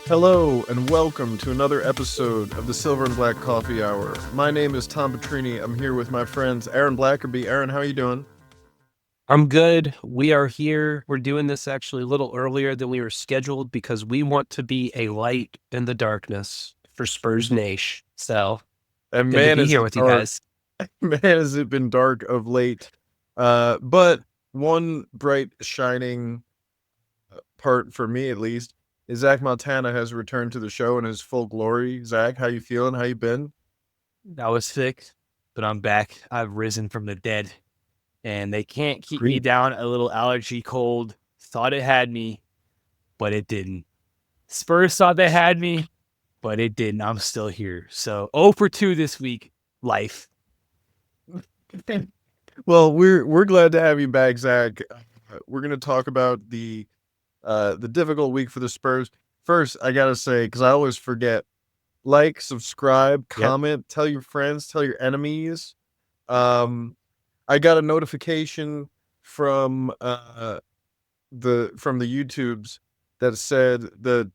Hello and welcome to another episode of the Silver and Black Coffee Hour. My name is Tom Petrini. I'm here with my friends Aaron Blackerby. Aaron, how are you doing? I'm good. We are here. We're doing this actually a little earlier than we were scheduled because we want to be a light in the darkness for Spurs Nation. So And good to man, be is here it with you dark. guys. Man, has it been dark of late. But one bright, shining part for me, at least, is Zach Montana has returned to the show in his full glory. Zach, how you feeling? How you been? I was sick, but I'm back. I've risen from the dead, and they can't keep me Great. down. A little allergy cold. Thought it had me, but it didn't. Spurs thought they had me, but it didn't. I'm still here. So 0 for 2 this week. Life. Well, we're glad to have you back, Zach. We're gonna talk about the difficult week for the Spurs. First, I gotta say, because I always forget, like, subscribe, Yep. comment, tell your friends, tell your enemies. Um, I got a notification from the YouTubes that said that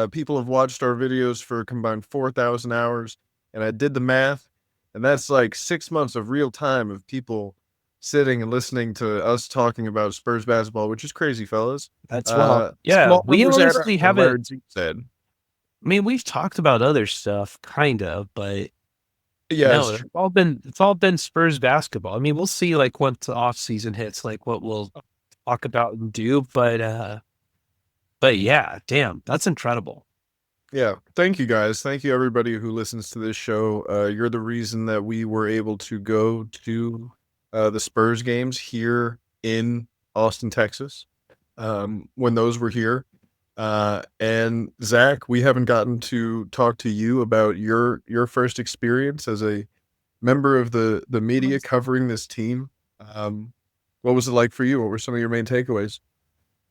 people have watched our videos for a combined 4,000 hours, and I did the math, and that's like 6 months of real time of people sitting and listening to us talking about Spurs basketball, which is crazy, fellas. That's well. Yeah, Small we numbers add up, honestly as haven't. Larry Z said. I mean, we've talked about other stuff, kind of, but Yeah, it's no, it's true. all been Spurs basketball. I mean, we'll see like once the off season hits, like what we'll talk about and do. But yeah, damn, that's incredible. Yeah, thank you guys. Thank you everybody who listens to this show. You're the reason that we were able to go to the Spurs games here in Austin, Texas. When those were here. And Zach, we haven't gotten to talk to you about your first experience as a member of the media covering this team. What was it like for you? What were some of your main takeaways?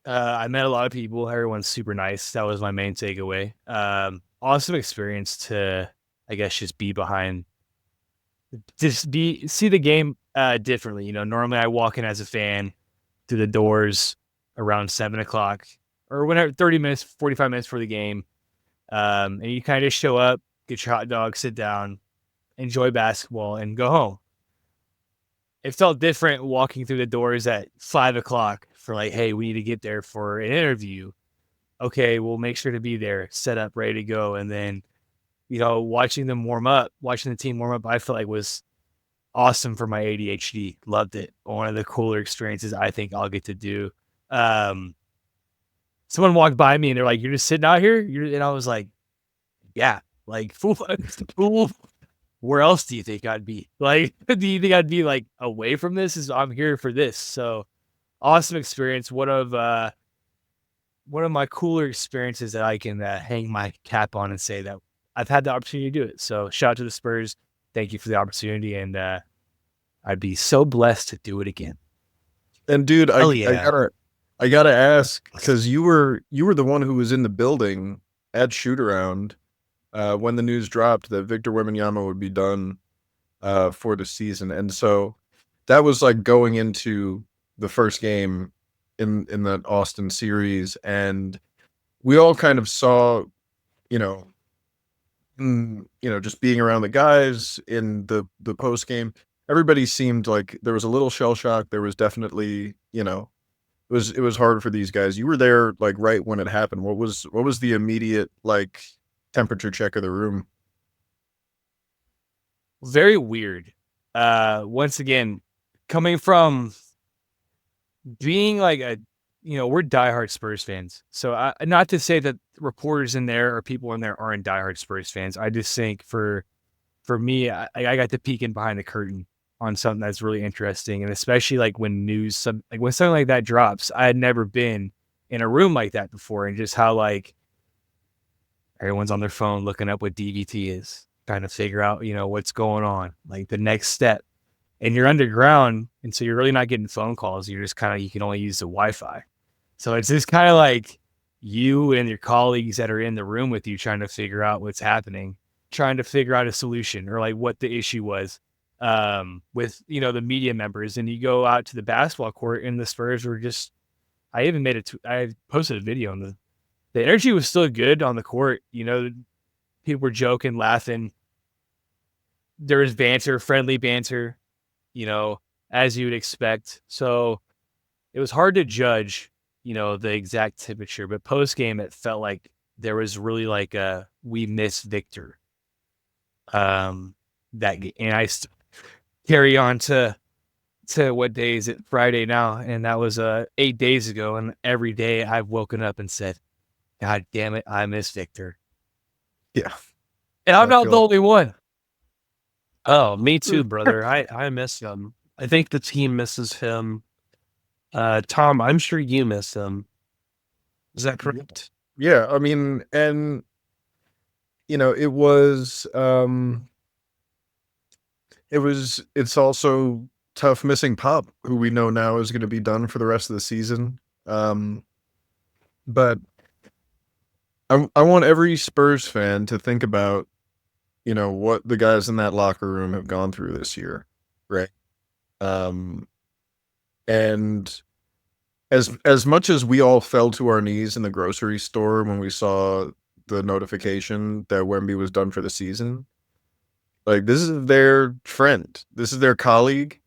I met a lot of people. Everyone's super nice. That was my main takeaway. Awesome experience to, I guess, just be behind, just be see the game differently. Normally I walk in as a fan through the doors around 7 o'clock or whenever 30 minutes, 45 minutes for the game. And you kind of just show up, get your hot dog, sit down, enjoy basketball, and go home. It felt different walking through the doors at 5 o'clock for like, hey, we need to get there for an interview. Okay, we'll make sure to be there, set up, ready to go. And then, watching the team warm up, I felt like was awesome for my ADHD. Loved it. One of the cooler experiences I think I'll get to do. Um, Someone walked by me and they're like, "You're just sitting out here?" And I was like, "Yeah." Like, fool, fool. Where else do you think I'd be? Like, do you think I'd be like away from this? I'm here for this. So awesome experience. One of my cooler experiences that I can hang my cap on and say that I've had the opportunity to do it. So shout out to the Spurs. Thank you for the opportunity, and I'd be so blessed to do it again. And dude, Hell I yeah. gotta ask because you were the one who was in the building at shoot around when the news dropped that Victor Wembanyama would be done for the season, and so that was like going into the first game in that Austin series, and we all kind of saw, you know, just being around the guys in the post game. Everybody seemed like there was a little shell shock. There was definitely, it was hard for these guys. You were there like right when it happened. What was the immediate like temperature check of the room? Very weird. Once again, coming from being like we're diehard Spurs fans. So not to say that reporters in there or people in there aren't diehard Spurs fans. I just think for me, I got to peek in behind the curtain on something that's really interesting, and especially like when something like that drops. I had never been in a room like that before, and just how like everyone's on their phone looking up what DVT is, trying to figure out what's going on, like the next step. And you're underground, and so you're really not getting phone calls. You're just kind of you can only use the Wi-Fi. So it's just kind of like you and your colleagues that are in the room with you trying to figure out what's happening, trying to figure out a solution or like what the issue was with the media members. And you go out to the basketball court, and the Spurs were just. I even made it. I posted a video on the the energy was still good on the court. You know, people were joking, laughing. There was banter, friendly banter, you know, as you would expect. So it was hard to judge, you know, the exact temperature, but post game, it felt like there was really like a we miss Victor. That and I carry on to what day is it? Friday now, and that was 8 days ago. And every day I've woken up and said, "God damn it, I miss Victor." Yeah, And I'm I not the feel only one. Oh, me too, brother. I miss him. I think the team misses him. Tom, I'm sure you miss him. Is that correct? yeah. I mean, and you know, it's also tough missing Pop, who we know now is going to be done for the rest of the season. But I want every Spurs fan to think about, you know, what the guys in that locker room have gone through this year, right? And as much as we all fell to our knees in the grocery store when we saw the notification that Wemby was done for the season, like, this is their friend, this is their colleague,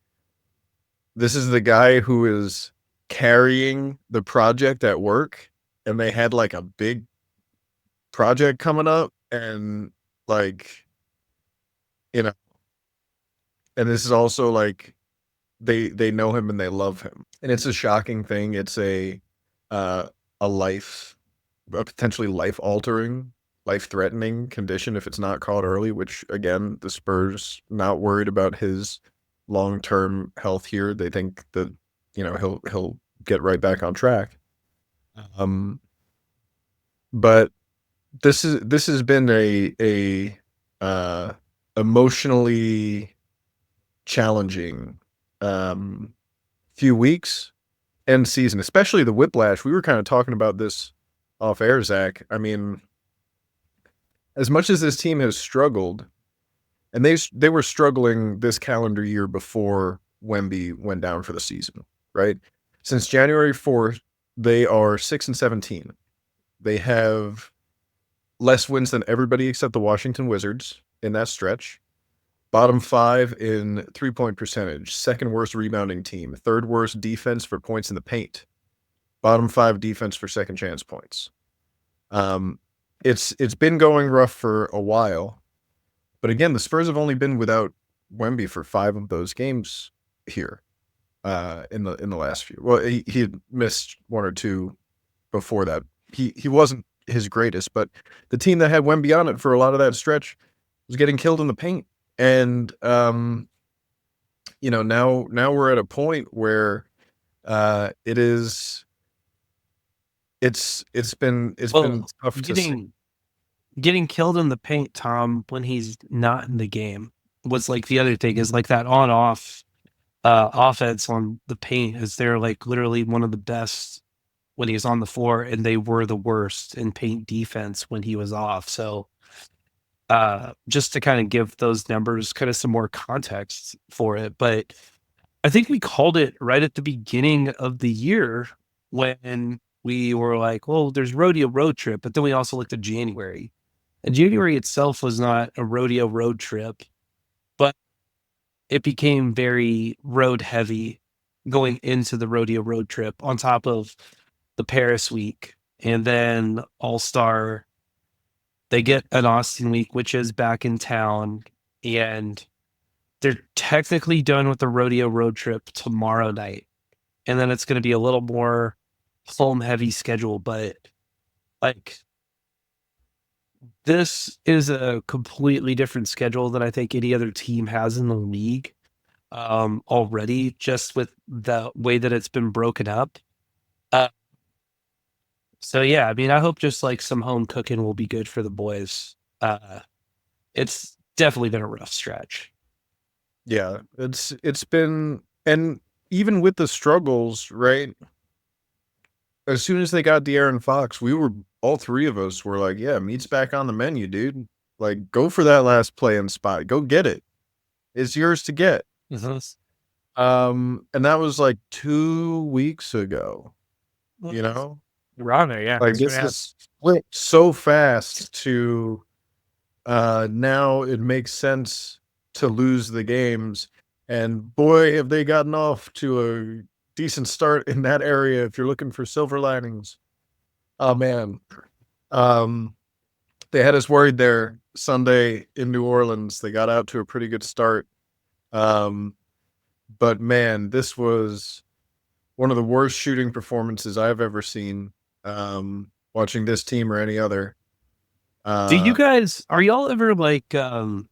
this is the guy who is carrying the project at work, and they had like a big project coming up, and like, you know, and this is also like they know him and they love him, and it's a shocking thing. It's a potentially life altering, life threatening condition if it's not caught early. Which again, the Spurs not worried about his long term health here. They think that, you know, he'll get right back on track. But this has been a emotionally challenging few weeks and season, especially the whiplash. We were kind of talking about this off air, Zach. I mean, as much as this team has struggled, and they were struggling this calendar year before Wemby went down for the season, right? Since January 4th, they are 6-17. They have less wins than everybody except the Washington Wizards in that stretch. Bottom 5 in 3-point percentage, second worst rebounding team, third worst defense for points in the paint, bottom 5 defense for second chance points. It's been going rough for a while, but again, the Spurs have only been without Wemby for 5 of those games here in the last few. Well, he had missed 1 or 2 before that. He wasn't his greatest, but the team that had Wemby on it for a lot of that stretch was getting killed in the paint. And you know, now we're at a point where it's been tough to see. Getting killed in the paint, Tom, when he's not in the game was like the other thing is like that on off offense on the paint is they're like literally one of the best when he's on the floor, and they were the worst in paint defense when he was off. So just to kind of give those numbers kind of some more context for it. But I think we called it right at the beginning of the year when we were like, well, there's rodeo road trip, but then we also looked at January. And January itself was not a rodeo road trip, but it became very road heavy going into the rodeo road trip on top of the Paris week and then All-Star. They get an Austin week, which is back in town, and they're technically done with the rodeo road trip tomorrow night. And then it's going to be a little more home heavy schedule, but like this is a completely different schedule than I think any other team has in the league already, just with the way that it's been broken up. So yeah, I mean, I hope just like some home cooking will be good for the boys. It's definitely been a rough stretch. Yeah, it's been, and even with the struggles, right? As soon as they got De'Aaron Fox, all 3 of us were like, yeah, meat's back on the menu, dude. Like, go for that last play-in spot. Go get it. It's yours to get. Mm-hmm. And that was like 2 weeks ago, you know? We're on there, yeah. Like this is flipped so fast to now it makes sense to lose the games. And boy, have they gotten off to a decent start in that area if you're looking for silver linings. Oh man. They had us worried there Sunday in New Orleans. They got out to a pretty good start. But man, this was one of the worst shooting performances I've ever seen. Watching this team or any other. Do you guys, are y'all ever like, jumping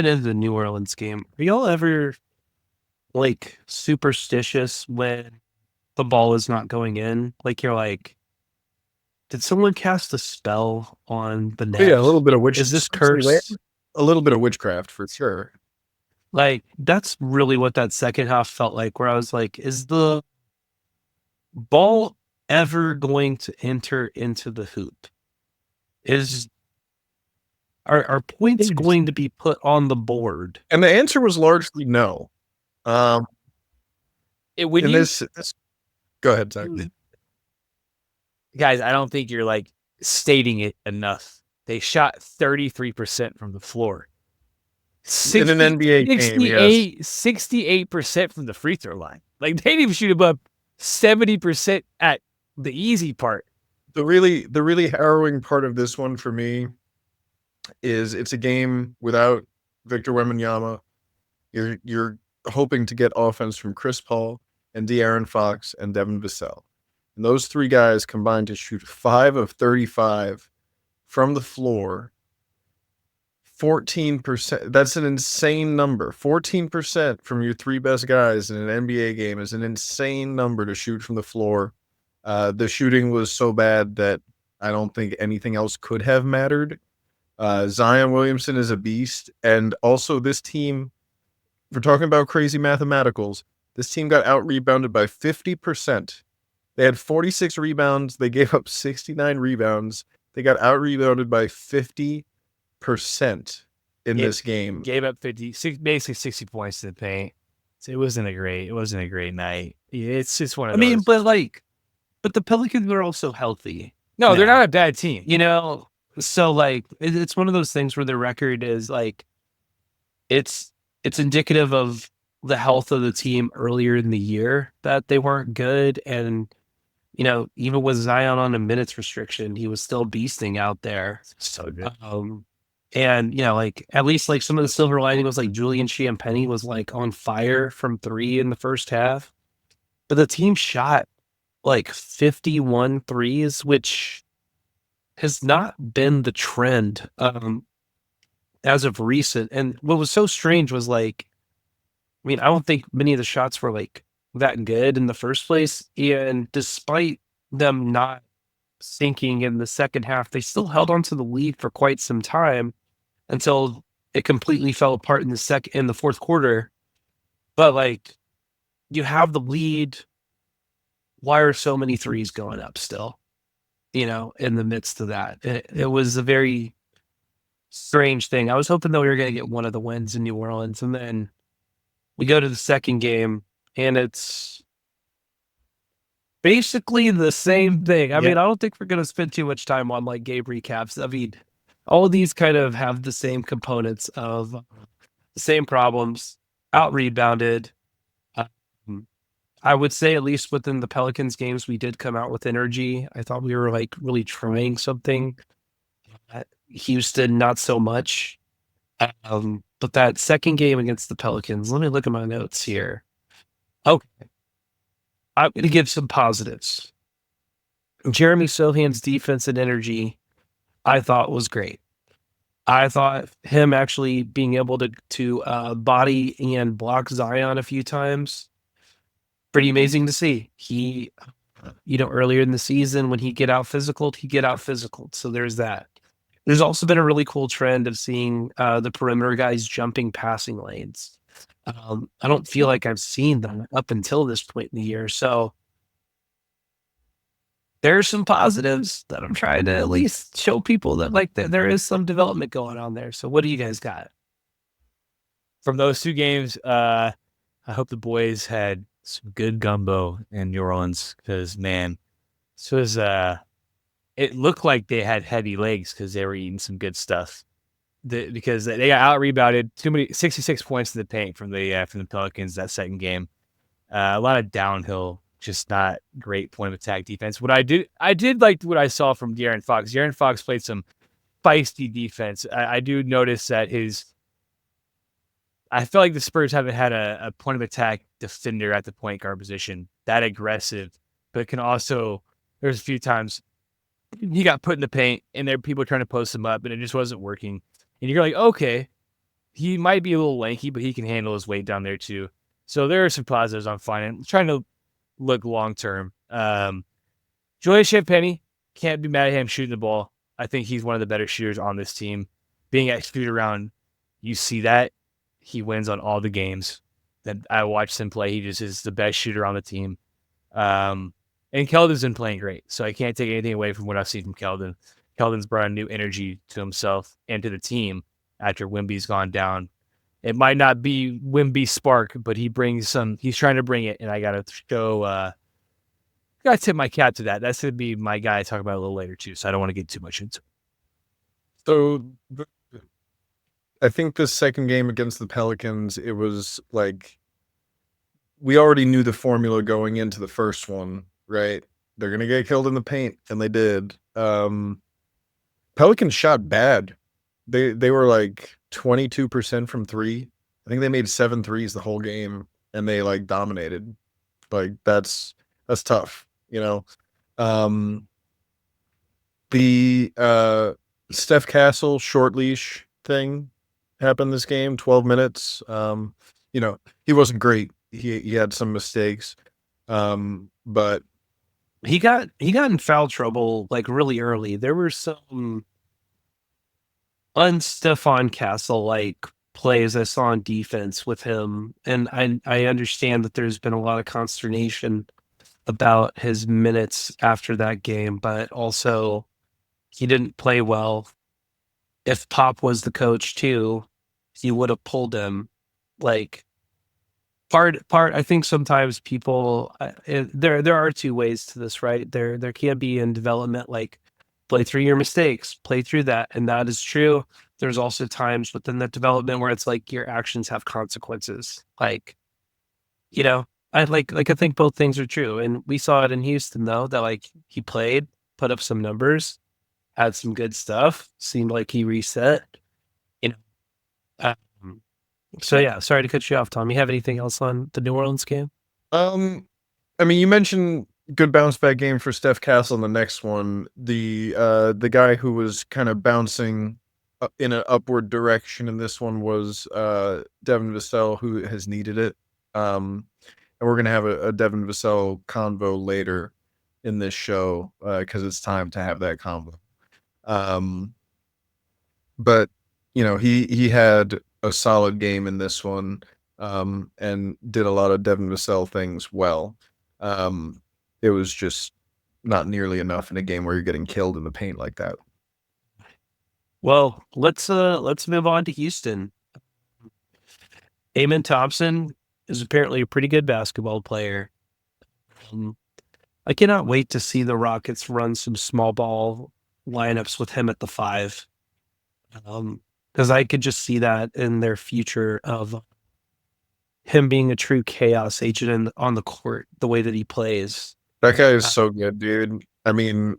into the New Orleans game, are y'all ever like superstitious when the ball is not going in? Like you're like, did someone cast a spell on the net? Yeah, a little bit of witchcraft. Is this cursed? A little bit of witchcraft for sure. Like that's really what that second half felt like, where I was like, is the ball ever going to enter into the hoop? Are points going to be put on the board? And the answer was largely no. When In you, this, go ahead, Zach. guys, I don't think you're like stating it enough. They shot 33% from the floor. In an NBA game, yes. 68% from the free throw line. Like they didn't even shoot above 70% at the easy part. The really harrowing part of this one for me is it's a game without Victor Wembanyama. You're hoping to get offense from Chris Paul and De'Aaron Fox and Devin Vassell. And those three guys combined to shoot 5 of 35 from the floor. 14%. That's an insane number. 14% from your three best guys in an NBA game is an insane number to shoot from the floor. The shooting was so bad that I don't think anything else could have mattered. Zion Williamson is a beast. And also this team, if we're talking about crazy mathematicals, this team got out-rebounded by 50%. They had 46 rebounds. They gave up 69 rebounds. They got out-rebounded by 50% in this game. Gave up basically 60 points to the paint. So it wasn't a great night. It's just one of those. I mean, but the Pelicans are also healthy. No, they're not a bad team. You know, so like it's one of those things where the record is like it's indicative of the health of the team earlier in the year that they weren't good. And, you know, even with Zion on a minutes restriction, he was still beasting out there. So good. And, you know, like at least like some of the silver lining was like Julian Champagnie was like on fire from 3 in the first half. But the team shot like 51 threes, which has not been the trend as of recent. And what was so strange was like, I mean, I don't think many of the shots were like that good in the first place. And despite them not sinking in the second half, they still held on to the lead for quite some time until it completely fell apart in the fourth quarter. But like, you have the lead. Why are so many threes going up still? You know, in the midst of that, it was a very strange thing. I was hoping that we were going to get one of the wins in New Orleans, and then we go to the second game, and it's basically the same thing. I mean, I don't think we're going to spend too much time on like game recaps. I mean, all of these kind of have the same components of the same problems, out-rebounded. I would say at least within the Pelicans games, we did come out with energy. I thought we were like really trying something. Houston, not so much. But that second game against the Pelicans, let me look at my notes here. Okay. I'm going to give some positives. Jeremy Sohan's defense and energy, I thought was great. I thought him actually being able to body and block Zion a few times, pretty amazing to see. He, you know, earlier in the season when he'd get out physical. So there's that. There's also been a really cool trend of seeing the perimeter guys jumping passing lanes. I don't feel like I've seen them up until this point in the year. So there's some positives that I'm trying to at least show people that like there is some development going on there. So what do you guys got? From those two games, I hope the boys had some good gumbo in New Orleans because, man, This was it looked like they had heavy legs because they were eating some good stuff. Because they got out rebounded, 66 points in the paint from the Pelicans that second game. A lot of downhill, just not great point of attack defense. What I did like what I saw from De'Aaron Fox. De'Aaron Fox played some feisty defense. I do notice that I feel like the Spurs haven't had a point of attack defender at the point guard position that aggressive, but can also, there's a few times he got put in the paint and there were people trying to post him up and it just wasn't working. And you're like, okay, he might be a little lanky, but he can handle his weight down there too. So there are some positives I'm finding. Trying to look long term. Julius Champagnie, can't be mad at him shooting the ball. I think he's one of the better shooters on this team. Being at shoot around, you see that. He wins on all the games that I watched him play. He just is the best shooter on the team. And Keldon's been playing great. So I can't take anything away from what I've seen from Keldon. Keldon's brought a new energy to himself and to the team after Wemby's gone down. It might not be Wemby's spark, but he's trying to bring it, and I gotta tip my cap to that. That's gonna be my guy I talk about a little later too, so I don't want to get too much into it. So I think the second game against the Pelicans, it was like we already knew the formula going into the first one, right? They're gonna get killed in the paint, and they did. Pelicans shot bad. They were like 22% from three. I think they made 7 threes the whole game, and they like dominated. Like that's tough, you know. The Steph Castle short leash thing happened this game, 12 minutes. You know, he wasn't great. He had some mistakes. But He got in foul trouble like really early. There were some un-Stefan Castle like plays I saw on defense with him, and I understand that there's been a lot of consternation about his minutes after that game, but also he didn't play well. If Pop was the coach too, he would have pulled him. Like part I think sometimes people there are two ways to this, right? There can be in development like play through your mistakes, play through that, and that is true. There's also times within that development where it's like your actions have consequences. Like, you know, I think both things are true. And we saw it in Houston though, that like he played, put up some numbers, had some good stuff, seemed like he reset. You know. So yeah, sorry to cut you off, Tom. You have anything else on the New Orleans game? I mean, you mentioned good bounce back game for Steph Castle in the next one. The guy who was kind of bouncing in an upward direction in this one was Devin Vassell, who has needed it. And we're gonna have a Devin Vassell convo later in this show because it's time to have that convo. But you know, he had a solid game in this one, and did a lot of Devin Vassell things well. It was just not nearly enough in a game where you're getting killed in the paint like that. Well, let's move on to Houston. Amen Thompson is apparently a pretty good basketball player. I cannot wait to see the Rockets run some small ball lineups with him at the 5. Because I could just see that in their future of him being a true chaos agent on the court, the way that he plays. That guy is so good, dude. I mean,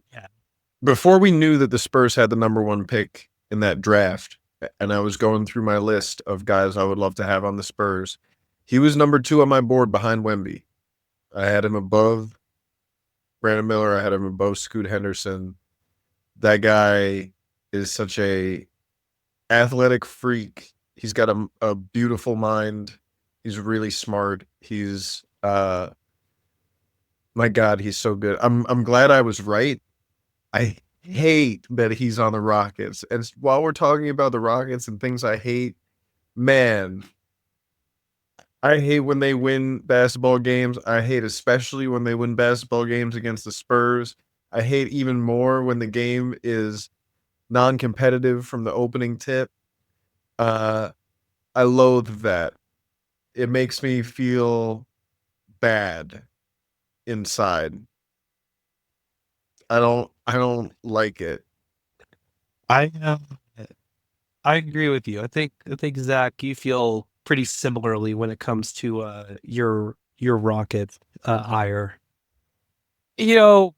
before we knew that the Spurs had the number 1 pick in that draft, and I was going through my list of guys I would love to have on the Spurs, he was number 2 on my board behind Wemby. I had him above Brandon Miller. I had him above Scoot Henderson. That guy is such a athletic freak. He's got a beautiful mind. He's really smart. He's my God, he's so good. I'm glad I was right. I hate that he's on the Rockets. And while we're talking about the Rockets and things I hate, man, I hate when they win basketball games. I hate especially when they win basketball games against the Spurs. I hate even more when the game is non-competitive from the opening tip. I loathe that. It makes me feel bad inside. I don't like it. I agree with you. I think Zach, you feel pretty similarly when it comes to your Rocket ire. You know,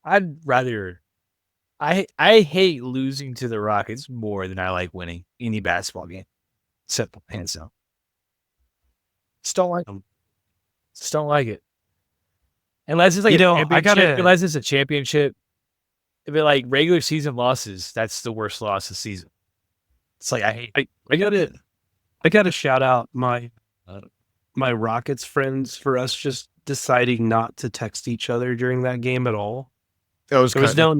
I'd rather. I hate losing to the Rockets more than I like winning any basketball game. Simple, hands down. Just don't like them. Just don't like it. Unless it's like You know, a I championship. gotta- Unless it's a championship. If it like regular season losses, that's the worst loss of the season. It's like I hate. I gotta shout out my my Rockets friends for us just deciding not to text each other during that game at all. That was There was kind of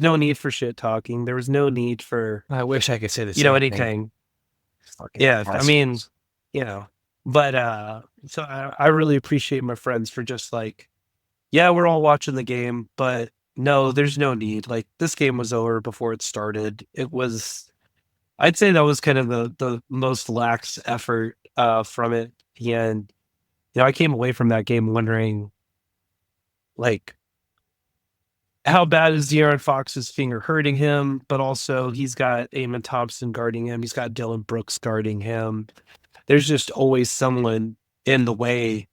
no need for shit talking. There was no need for I wish I could say the same you know thing. anything. Fucking Yeah, I mean, assholes. you know, but so I really appreciate my friends for just like, yeah, we're all watching the game, but no, there's no need. Like this game was over before it started. It was, I'd say that was kind of the most lax effort from it. And you know, I came away from that game wondering, like, how bad is De'Aaron Fox's finger hurting him? But also, he's got Eamon Thompson guarding him. He's got Dylan Brooks guarding him. There's just always someone in the way,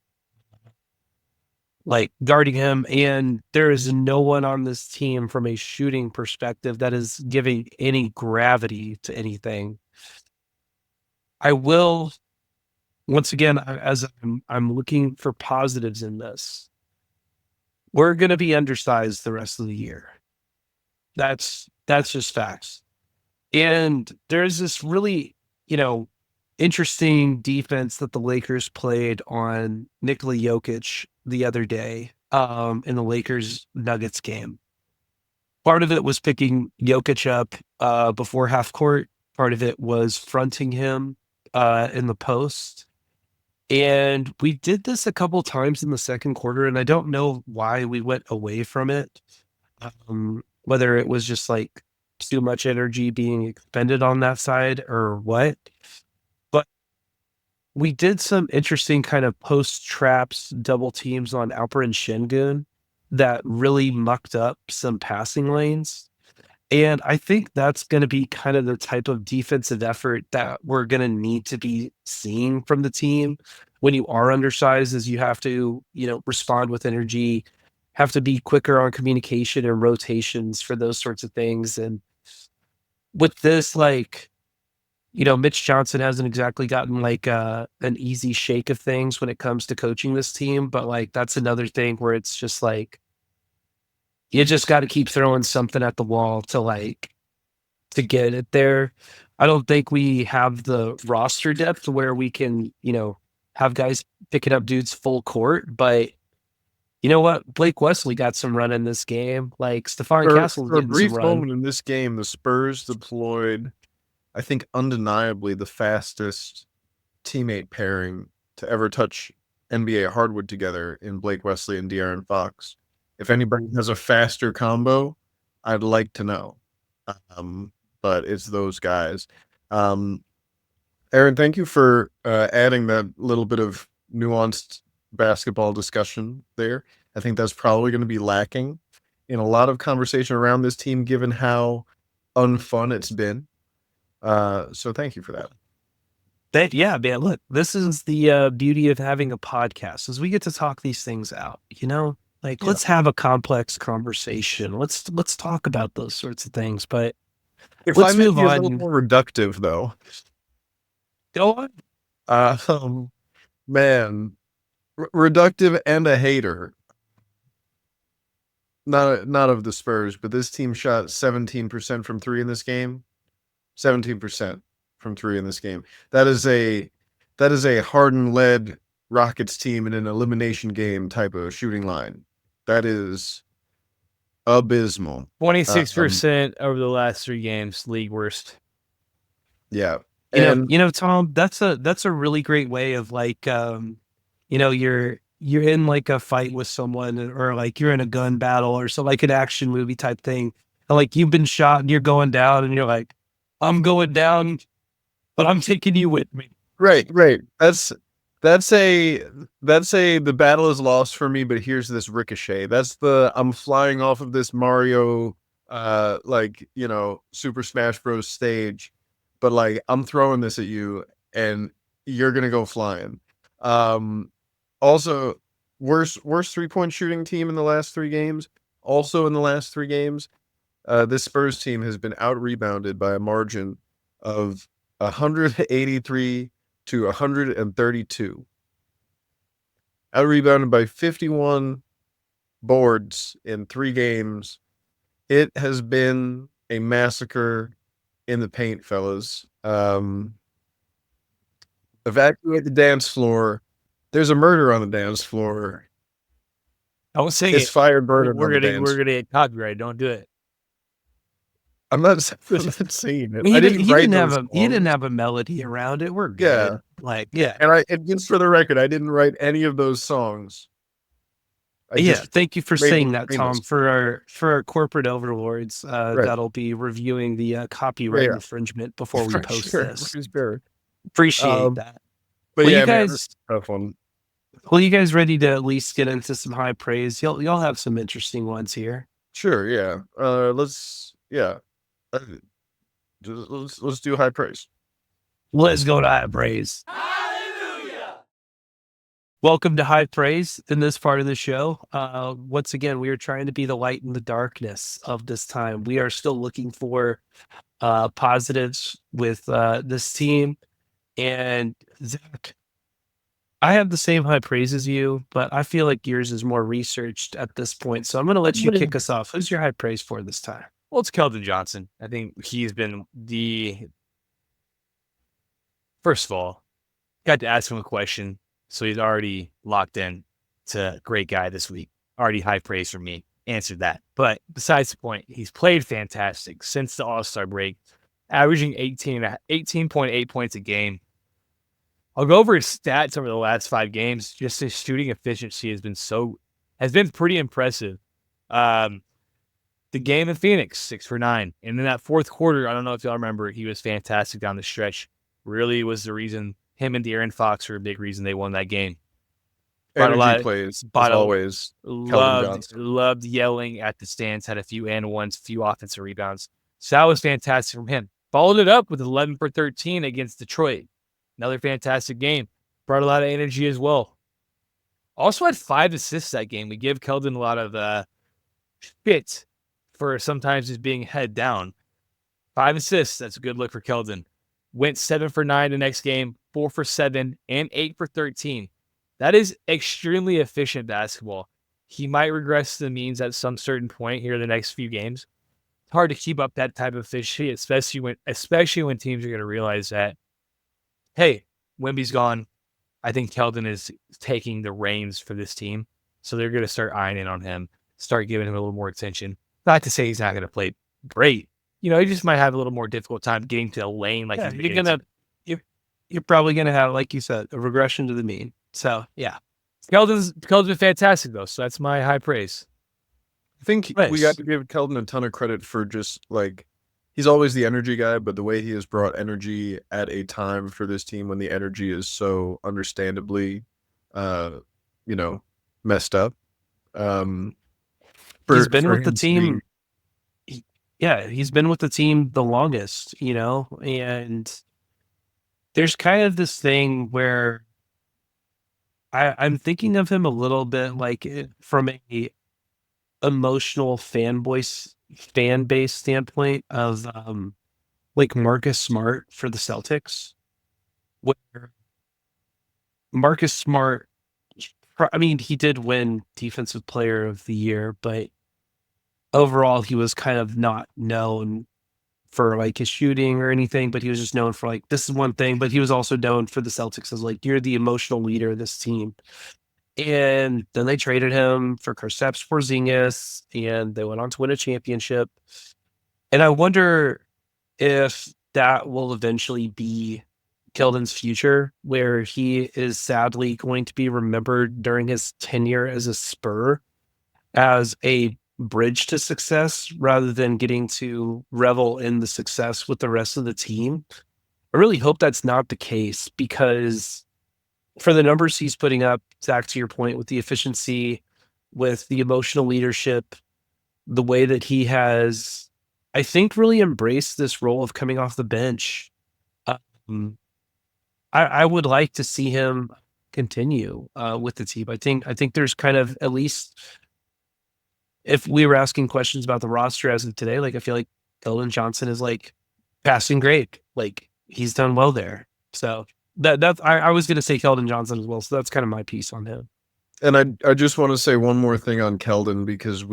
like guarding him. And there is no one on this team from a shooting perspective that is giving any gravity to anything. I will, once again, as I'm looking for positives in this, we're going to be undersized the rest of the year. That's just facts. And there's this really, you know, interesting defense that the Lakers played on Nikola Jokic the other day in the Lakers Nuggets game. Part of it was picking Jokic up before half court. Part of it was fronting him in the post. And we did this a couple times in the second quarter, and I don't know why we went away from it. Whether it was just like too much energy being expended on that side or what. But we did some interesting kind of post traps, double teams on Alper and Şengün that really mucked up some passing lanes. And I think that's going to be kind of the type of defensive effort that we're going to need to be seeing from the team. When you are undersized, is you have to, you know, respond with energy, have to be quicker on communication and rotations for those sorts of things. And with this, like, you know, Mitch Johnson hasn't exactly gotten like an easy shake of things when it comes to coaching this team. But like, that's another thing where it's just like, you just got to keep throwing something at the wall to get it there. I don't think we have the roster depth where we can, you know, have guys picking up dudes full court. But you know what? Blake Wesley got some run in this game. Like Stephon Castle for a getting some brief run. moment in this game, the Spurs deployed, I think, undeniably the fastest teammate pairing to ever touch NBA hardwood together in Blake Wesley and De'Aaron Fox. If anybody has a faster combo, I'd like to know. But it's those guys. Aaron, thank you for adding that little bit of nuanced basketball discussion there. I think that's probably going to be lacking in a lot of conversation around this team, given how unfun it's been. So thank you for that. Yeah, man. Look, this is the beauty of having a podcast, is we get to talk these things out. You know, like Yeah. let's have a complex conversation. Let's talk about those sorts of things. But If let's I may move be a little on. more reductive, though, Go on. man, reductive and a hater. Not of the Spurs, but this team shot 17% from three in this game. 17% from three in this game. That is a Harden-led Rockets team in an elimination game type of shooting line. That is abysmal. 26% over the last 3 games, league worst. Yeah. You know, Tom, that's a really great way of like, you know, you're in like a fight with someone, or like you're in a gun battle or so, like an action movie type thing. And like you've been shot and you're going down, and you're like, I'm going down, but I'm taking you with me. Right. That's That's the battle is lost for me, but here's this ricochet. That's the I'm flying off of this Mario Super Smash Bros stage, but like I'm throwing this at you and you're gonna go flying. Also worst 3-point shooting team in the last 3 games. Also in the last 3 games, this Spurs team has been out rebounded by a margin of 183 to 132. Out rebounded by 51 boards in 3 games. It has been a massacre in the paint, fellas. Evacuate the dance floor. There's a murder on the dance floor. Don't say It's it. fire murder We're on the gonna dance. get copyright. Don't do it. I'm not saying it. He I didn't, didn't write those he didn't songs. have a melody around it. We're Yeah. good. Like, yeah. And just for the record, I didn't write any of those songs. I Yeah, just thank you for made saying them that, Tom. famous. For our corporate overlords, Right. that'll be reviewing the copyright Yeah. infringement before we For post sure, this. for sure. Appreciate that. But Well, yeah, you man, guys- this is a tough one. Well, you guys ready to at least get into some high praise? Y'all have some interesting ones here. Sure, yeah. Let's do high praise. Let's go to high praise. Welcome to High Praise in this part of the show. Once again, we are trying to be the light in the darkness of this time. We are still looking for positives with this team. And Zach, I have the same high praise as you, but I feel like yours is more researched at this point. So I'm going to let you kick us off. Who's your high praise for this time? Well, it's Keldon Johnson. I think he's been first of all, got to ask him a question. So he's already locked in to great guy this week. Already high praise from me. Answered that. But besides the point, he's played fantastic since the All-Star break, averaging 18.8 points a game. I'll go over his stats over the last 5 games. Just his shooting efficiency has been pretty impressive. The game in Phoenix, 6 for 9. And in that fourth quarter, I don't know if y'all remember, he was fantastic down the stretch. Really was the reason him and De'Aaron Fox were a big reason they won that game. Energy plays, as always. Loved yelling at the stands, had a few and ones, few offensive rebounds. So that was fantastic from him. Followed it up with 11 for 13 against Detroit. Another fantastic game. Brought a lot of energy as well. Also had 5 assists that game. We give Keldon a lot of shit for sometimes just being head down. 5 assists. That's a good look for Keldon. Went 7 for 9 the next game, 4 for 7, and 8 for 13. That is extremely efficient basketball. He might regress to the means at some certain point here in the next few games. It's hard to keep up that type of efficiency, especially when teams are going to realize that, hey, Wemby's gone. I think Keldon is taking the reins for this team. So they're going to start eyeing in on him, start giving him a little more attention. Not to say he's not going to play great. He just might have a little more difficult time getting to the lane. You're probably gonna have, like you said, a regression to the mean. So yeah, Keldon's been fantastic though, so that's my high praise. I think we got to give Keldon a ton of credit for just he's always the energy guy, but the way he has brought energy at a time for this team when the energy is so understandably, messed up. He's been with the team. He's been with the team the longest, and there's kind of this thing where I'm thinking of him a little bit from a emotional fan base standpoint of Marcus Smart for the Celtics, where Marcus Smart, he did win Defensive Player of the Year, but overall he was kind of not known for his shooting or anything, but he was just known for this is one thing, but he was also known for the Celtics as you're the emotional leader of this team. And then they traded him for Kristaps Porzingis, and they went on to win a championship. And I wonder if that will eventually be Keldon's future, where he is sadly going to be remembered during his tenure as a Spur as a bridge to success rather than getting to revel in the success with the rest of the team. I really hope that's not the case, because for the numbers he's putting up, Zach, to your point, with the efficiency, with the emotional leadership, the way that he has, I think, really embraced this role of coming off the bench. Um, I would like to see him continue with the team. I think there's kind of, at least if we were asking questions about the roster as of today, like I feel like Keldon Johnson is like passing grade. Like he's done well there. So I was going to say Keldon Johnson as well. So that's kind of my piece on him. And I just want to say one more thing on Keldon, because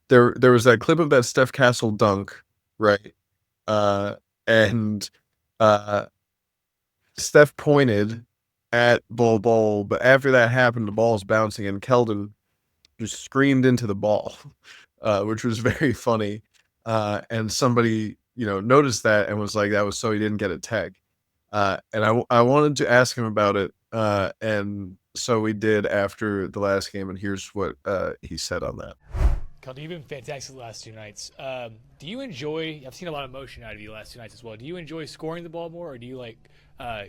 there was that clip of that Steph Castle dunk, right? And Steph pointed at ball, but after that happened, the ball's bouncing, and Keldon just screamed into the ball, which was very funny. And somebody, noticed that and was like, that was so he didn't get a tag. And I wanted to ask him about it. And so we did after the last game, and here's what he said on that. Keldon, you've been fantastic the last 2 nights. Do you enjoy? I've seen a lot of motion out of you the last 2 nights as well. Do you enjoy scoring the ball more, or do you like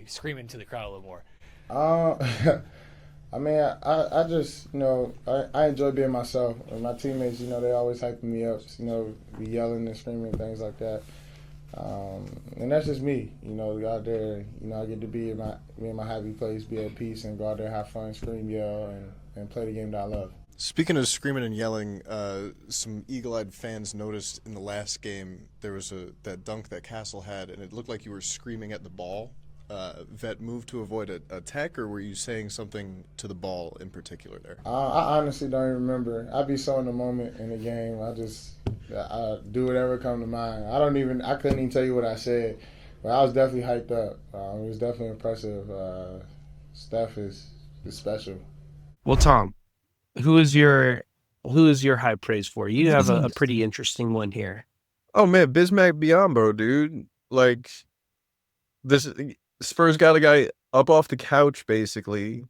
screaming to the crowd a little more? I mean, I just, I enjoy being myself. And my teammates, they always hyping me up, be yelling and screaming, things like that. And that's just me, go out there, I get to be in my happy place, be at peace, and go out there, have fun, scream, yell, and play the game that I love. Speaking of screaming and yelling, some eagle-eyed fans noticed in the last game there was that dunk that Castle had, and it looked like you were screaming at the ball. That move to avoid a tech, or were you saying something to the ball in particular there? I honestly don't even remember. I be so in the moment in the game. I do whatever come to mind. I couldn't even tell you what I said, but I was definitely hyped up. It was definitely impressive. Steph is special. Well, Tom, who is your high praise for? You have a pretty interesting one here. Oh man, Bismack Biyombo, dude. Like, this Spurs got a guy up off the couch, basically,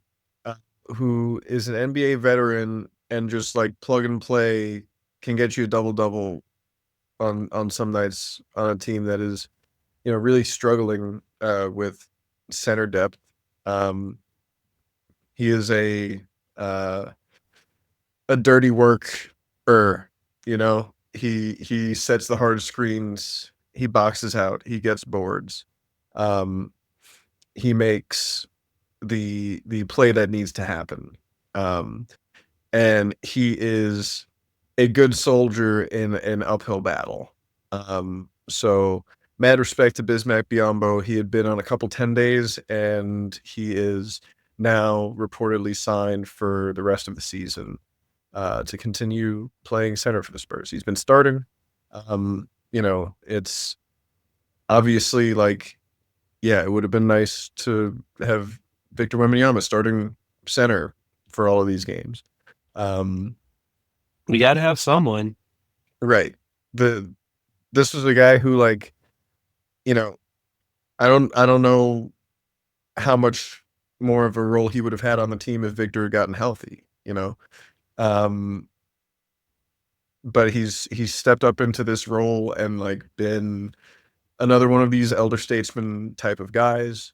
who is an NBA veteran and just like plug and play can get you a double-double on some nights on a team that is, really struggling with center depth. He is a dirty worker, he sets the hard screens, he boxes out, he gets boards. He makes the play that needs to happen. And he is a good soldier in an uphill battle. So mad respect to Bismack Biyombo. He had been on a couple 10 days, and he is now reportedly signed for the rest of the season to continue playing center for the Spurs. He's been starting. It's obviously like, yeah, it would have been nice to have Victor Wembanyama starting center for all of these games. We got to have someone. Right. This was a guy who, like, I don't know how much more of a role he would have had on the team if Victor had gotten healthy, but he's stepped up into this role and like been another one of these elder statesman type of guys.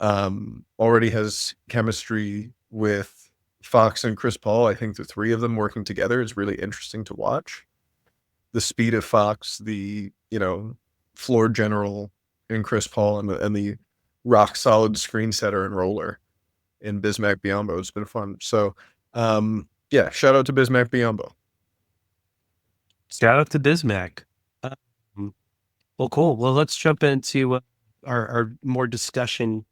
Already has chemistry with Fox and Chris Paul. I think the three of them working together is really interesting to watch. The speed of Fox, the floor general in Chris Paul, and the rock solid screen setter and roller in Bismack Biyombo. It's been fun. So yeah, shout out to Bismack Biyombo. Shout out to Bismack. Well, cool. Well, let's jump into our more discussion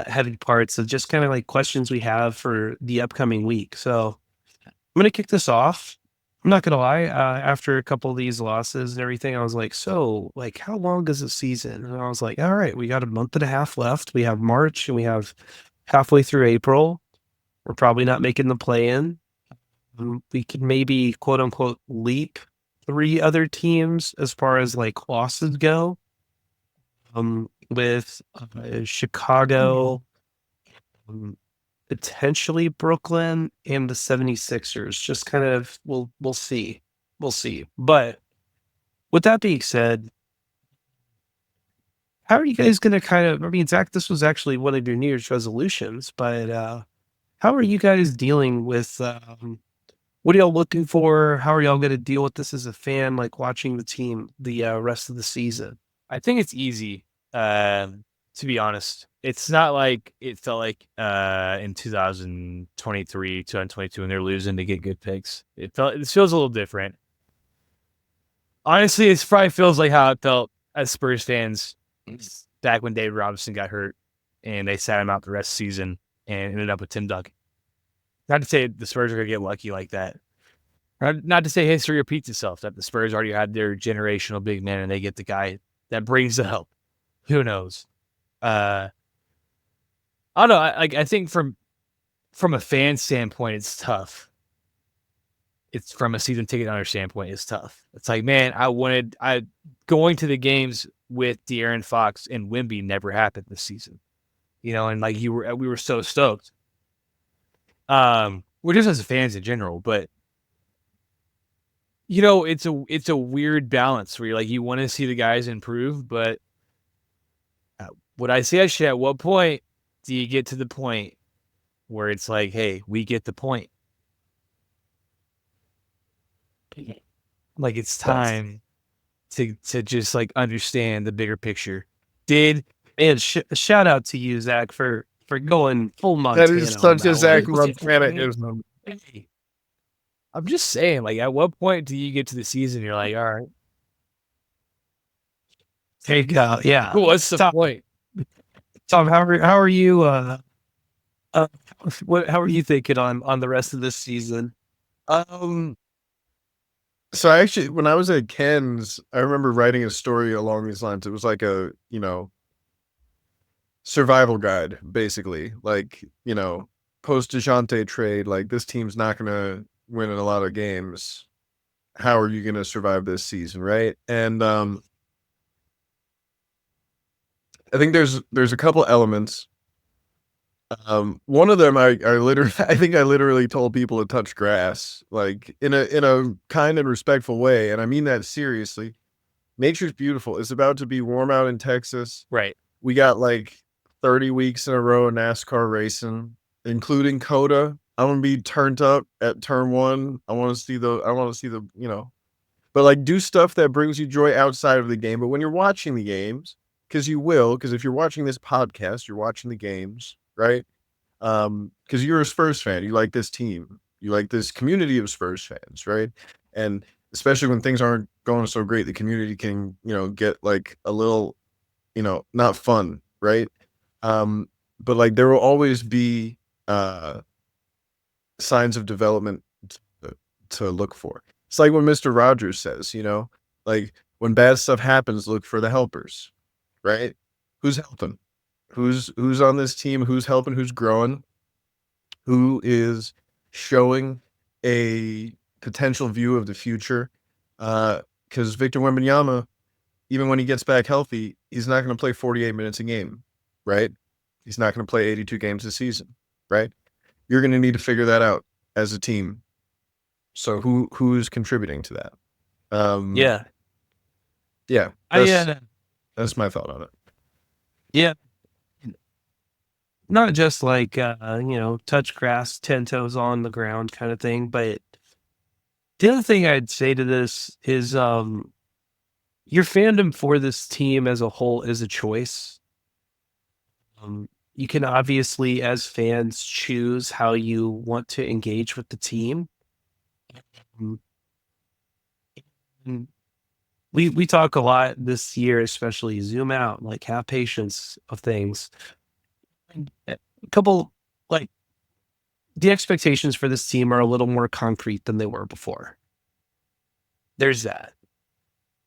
heavy parts of just kind of like questions we have for the upcoming week. So I'm going to kick this off. I'm not going to lie. After a couple of these losses and everything, I was like, so like, how long is the season? And I was like, all right, we got a month and a half left. We have March and we have halfway through April. We're probably not making the play-in. We could maybe quote unquote leap 3 other teams as far as like losses go. With Chicago, potentially Brooklyn, and the 76ers. Just kind of, we'll see. We'll see. But with that being said, how are you guys going to kind of, I mean, Zach, this was actually one of your New Year's resolutions, but how are you guys dealing with, what are y'all looking for? How are y'all going to deal with this as a fan, like watching the team the rest of the season? I think it's easy, to be honest. It's not like it felt like in 2023, 2022 when they're losing to get good picks. It feels a little different. Honestly, it probably feels like how it felt as Spurs fans back when David Robinson got hurt and they sat him out the rest of the season and ended up with Tim Duncan. Not to say the Spurs are going to get lucky like that. Not to say history repeats itself, that the Spurs already had their generational big man and they get the guy that brings the help. Who knows? I don't know. I think from a fan standpoint, it's tough. It's from a season ticket owner standpoint, it's tough. It's like, man, I going to the games with De'Aaron Fox and Wemby never happened this season. And like we were so stoked. We're just as fans in general, but it's a weird balance where you're like, you want to see the guys improve, but what I say, at what point do you get to the point where it's like, hey, we get the point? Like it's time to just like understand the bigger picture. And shout out to you, Zach, for going full Montana. That is such a Zach one. Montana-ism. Hey, I'm just saying, like, at what point do you get to the season? You're like, all right, There you go. Yeah. what's the point? Tom, how are you? How are you thinking on the rest of this season? So I actually, when I was at Ken's, I remember writing a story along these lines. It was like a, survival guide, basically. Like, post DeJounte trade, like this team's not going to win in a lot of games. How are you going to survive this season, right? And I think there's a couple elements. One of them, I think I literally told people to touch grass, like in a kind and respectful way, and I mean that seriously. Nature's beautiful. It's about to be warm out in Texas. Right. We got like 30 weeks in a row of NASCAR racing, including COTA. I'm gonna be turned up at turn 1. I want to see the, but like do stuff that brings you joy outside of the game. But when you're watching the games, because if you're watching this podcast, you're watching the games, right? Because you're a Spurs fan, you like this team, you like this community of Spurs fans, right? And especially when things aren't going so great, the community can, get like a little, not fun, right? But like there will always be signs of development to look for. It's like when Mr. Rogers says, like when bad stuff happens, look for the helpers, right? Who's helping? Who's on this team? Who's helping? Who's growing? Who is showing a potential view of the future? Because Victor Wembanyama, even when he gets back healthy, he's not going to play 48 minutes a game, right? He's not going to play 82 games a season, right? You're going to need to figure that out as a team. So who's contributing to that? Yeah. That's my thought on it. Yeah. Not just like, touch grass, 10 toes on the ground kind of thing. But the other thing I'd say to this is your fandom for this team as a whole is a choice. You can obviously, as fans, choose how you want to engage with the team. We talk a lot this year, especially zoom out, like have patience of things. A couple, like the expectations for this team are a little more concrete than they were before. There's that.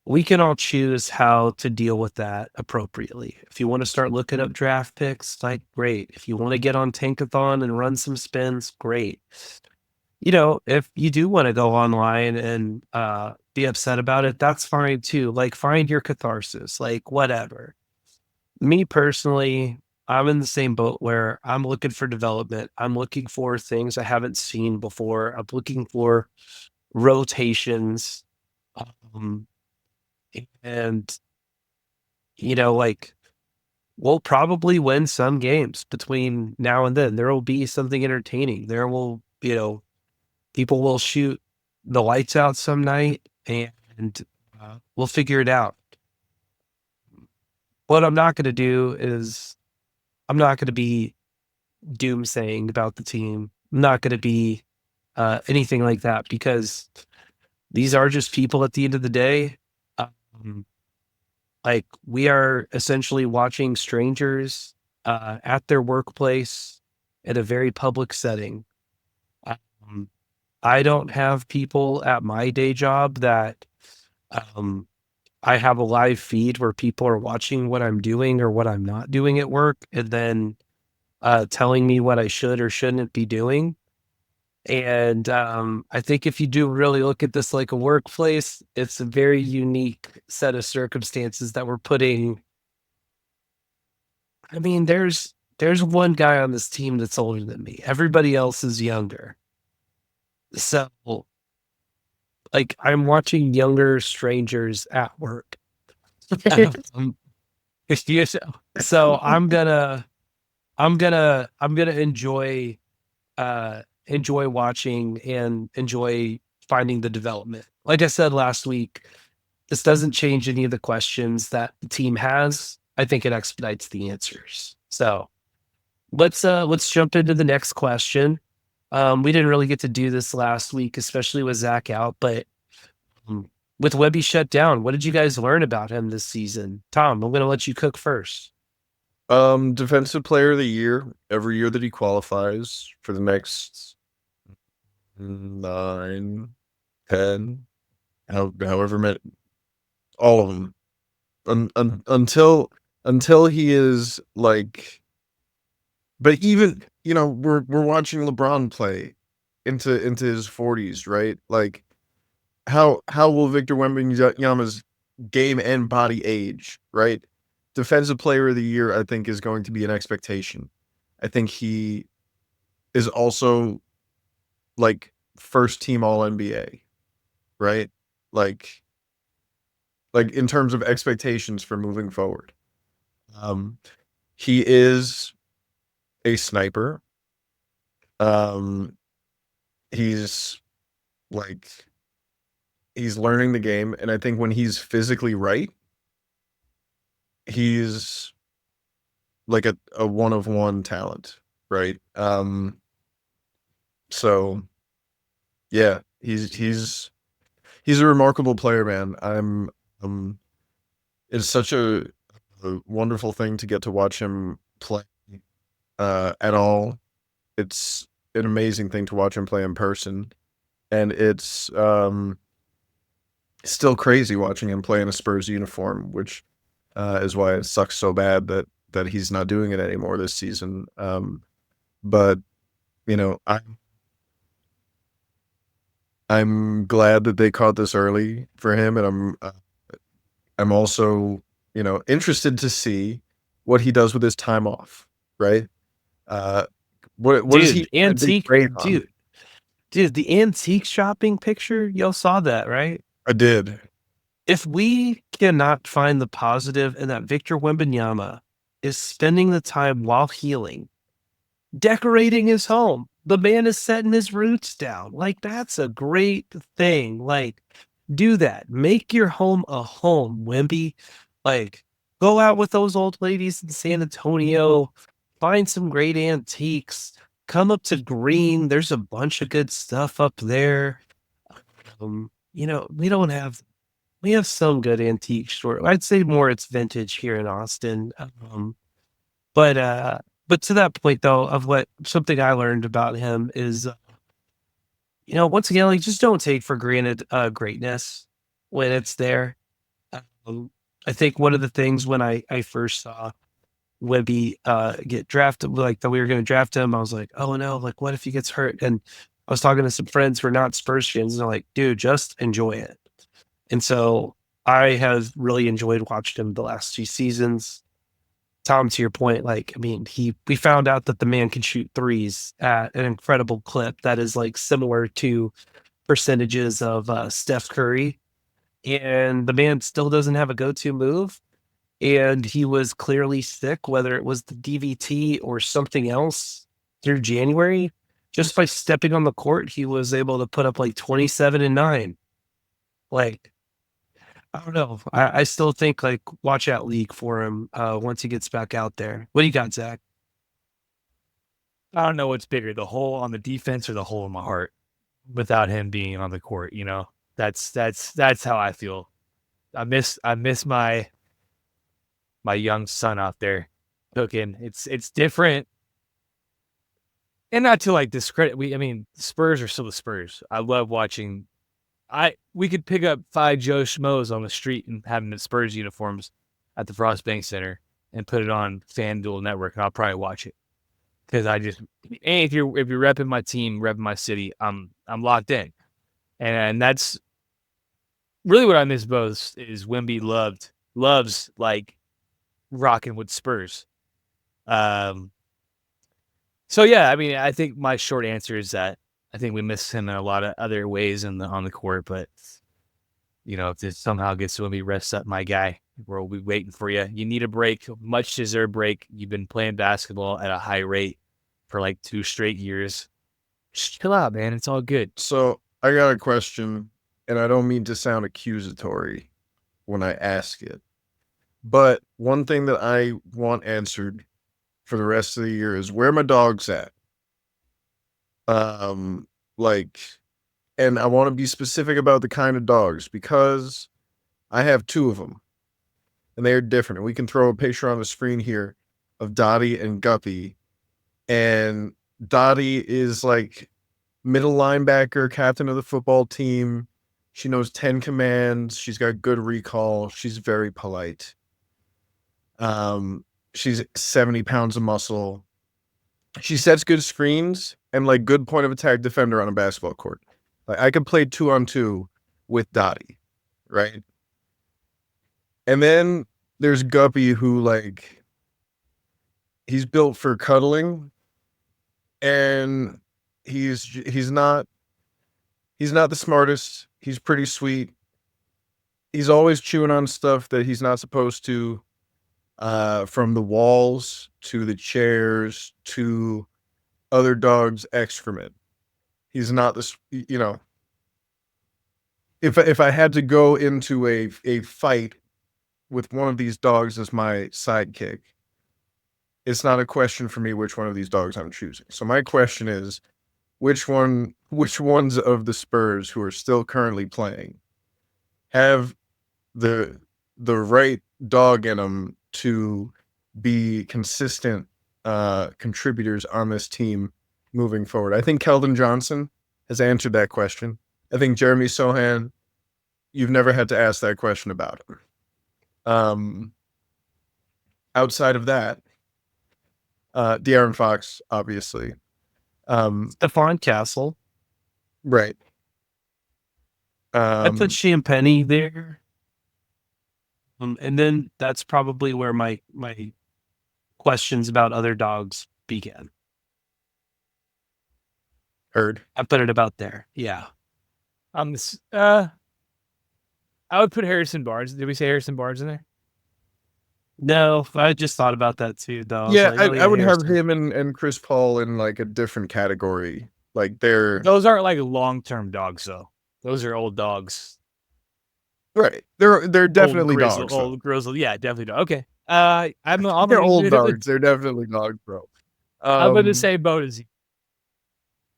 We can all choose how to deal with that appropriately. If you want to start looking up draft picks, like great. If you want to get on Tankathon and run some spins, great. If you do want to go online and be upset about it, that's fine too. Like find your catharsis, like whatever. Me personally, I'm in the same boat where I'm looking for development. I'm looking for things I haven't seen before. I'm looking for rotations. And like we'll probably win some games between now and then. There will be something entertaining. There will, people will shoot the lights out some night, and we'll figure it out. What I'm not going to do is I'm not going to be doomsaying about the team. I'm not going to be anything like that, because these are just people at the end of the day. Like, we are essentially watching strangers at their workplace at a very public setting. I don't have people at my day job that I have a live feed where people are watching what I'm doing or what I'm not doing at work, and then telling me what I should or shouldn't be doing. And I think if you do really look at this like a workplace, it's a very unique set of circumstances that we're putting. I mean, there's one guy on this team that's older than me. Everybody else is younger. So, like, I'm watching younger strangers at work. Um, so I'm gonna enjoy watching and enjoy finding the development. Like I said last week, this doesn't change any of the questions that the team has. I think it expedites the answers. So let's jump into the next question. We didn't really get to do this last week, especially with Zach out, but with Webby shut down, what did you guys learn about him this season? Tom, I'm going to let you cook first. Defensive player of the year every year that he qualifies for the next 9, 10, however many, all of them, until he is like. But even, we're watching LeBron play into his 40s, right? Like, how will Victor Wembanyama's game and body age, right? Defensive player of the year, I think, is going to be an expectation. I think he is also like first team All NBA, right? Like in terms of expectations for moving forward. He is a sniper. He's learning the game, and I think when he's physically right, he's like a one of one talent, right? So yeah, he's a remarkable player, man. It's such a wonderful thing to get to watch him play at all. It's an amazing thing to watch him play in person, and it's still crazy watching him play in a Spurs uniform, which is why it sucks so bad that he's not doing it anymore this season. But I'm glad that they caught this early for him, and I'm also interested to see what he does with his time off, right? What is he antique great on? Dude, the antique shopping picture, y'all saw that, right? I did. If we cannot find the positive in that Victor Wembanyama is spending the time while healing, decorating his home, the man is setting his roots down. Like, that's a great thing. Like, do that. Make your home a home, Wemby. Like, go out with those old ladies in San Antonio, find some great antiques, come up to Green. There's a bunch of good stuff up there. We have some good antique store. I'd say more it's vintage here in Austin. But to that point though, of something I learned about him is, once again, like, just don't take for granted greatness when it's there. I think one of the things when I first saw Webby get drafted, like that we were going to draft him, I was like, oh no, like what if he gets hurt? And I was talking to some friends who are not Spurs fans, and they're like, dude, just enjoy it. And so I have really enjoyed watching him the last 2 seasons. Tom, to your point, like, I mean, we found out that the man can shoot threes at an incredible clip that is like similar to percentages of Steph Curry, and the man still doesn't have a go-to move. and he was clearly sick, whether it was the DVT or something else through January. Just by stepping on the court, he was able to put up like 27 and 9. Like, I don't know. I still think like watch out league for him once he gets back out there. What do you got, Zach? I don't know what's bigger, the hole on the defense or the hole in my heart without him being on the court, you know? That's how I feel. I miss my young son out there cooking. It's different. And not to like discredit Spurs are still the Spurs. I love watching we could pick up 5 Joe Schmoes on the street and have them in Spurs uniforms at the Frost Bank Center and put it on FanDuel Network, and I'll probably watch it. Because if you're repping my team, repping my city, I'm locked in, and that's really what I miss most is Wemby loves like rocking with Spurs. So yeah, I mean, I think my short answer is that I think we miss him in a lot of other ways on the court, but you know, if this somehow gets Wemby rests up, my guy, we'll be waiting for you. You need a break, much deserved break. You've been playing basketball at a high rate for like 2 straight years. Just chill out, man. It's all good. So I got a question, and I don't mean to sound accusatory when I ask it, but one thing that I want answered for the rest of the year is where my dogs at? And I want to be specific about the kind of dogs because I have 2 of them, and they're different. And we can throw a picture on the screen here of Dottie and Guppy. And Dottie is like middle linebacker, captain of the football team. She knows 10 commands. She's got good recall. She's very polite. She's 70 pounds of muscle. She sets good screens and like good point of attack defender on a basketball court. Like I could play 2-on-2 with Dottie, right? And then there's Guppy, who like he's built for cuddling, and he's not the smartest. He's pretty sweet. He's always chewing on stuff that he's not supposed to, from the walls to the chairs to other dogs' excrement. He's not this, you know. If I had to go into a fight with one of these dogs as my sidekick, it's not a question for me which one of these dogs I'm choosing. So my question is, which ones of the Spurs who are still currently playing have the right dog in them to be consistent contributors on this team moving forward? I think Keldon Johnson has answered that question. I think Jeremy Sohan, you've never had to ask that question about him. Outside of that, De'Aaron Fox, obviously. Stephon Castle. Right. I put Champagny there. And then that's probably where my questions about other dogs began. Heard. I put it about there. Yeah. I would put Harrison Barnes. Did we say Harrison Barnes in there? No, I just thought about that too, though. Yeah, like, I would have Harrison. him and Chris Paul in like a different category. Like they're Those aren't like long-term dogs, though. Those are old dogs. right. They're definitely old grizzle, dogs. though. Old grizzle. Yeah, definitely dog. Okay. I'm They're gonna old give it the- dogs. They're definitely dogs, bro. I'm going to say boat as you.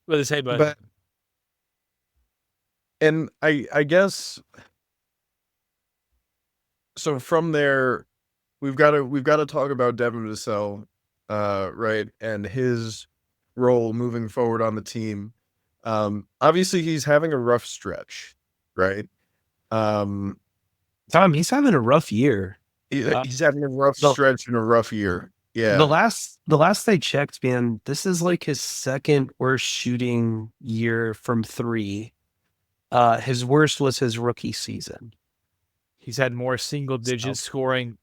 With the same boat. But and I guess so. From there, we've got to talk about Devin Vassell, right, and his role moving forward on the team. Obviously, he's having a rough stretch, right? Tom, he's having a rough year. He's having a rough the- stretch and a rough year. Yeah. The last I checked, man, this is like his second worst shooting year from 3. His worst was his rookie season. He's had more single-digit scoring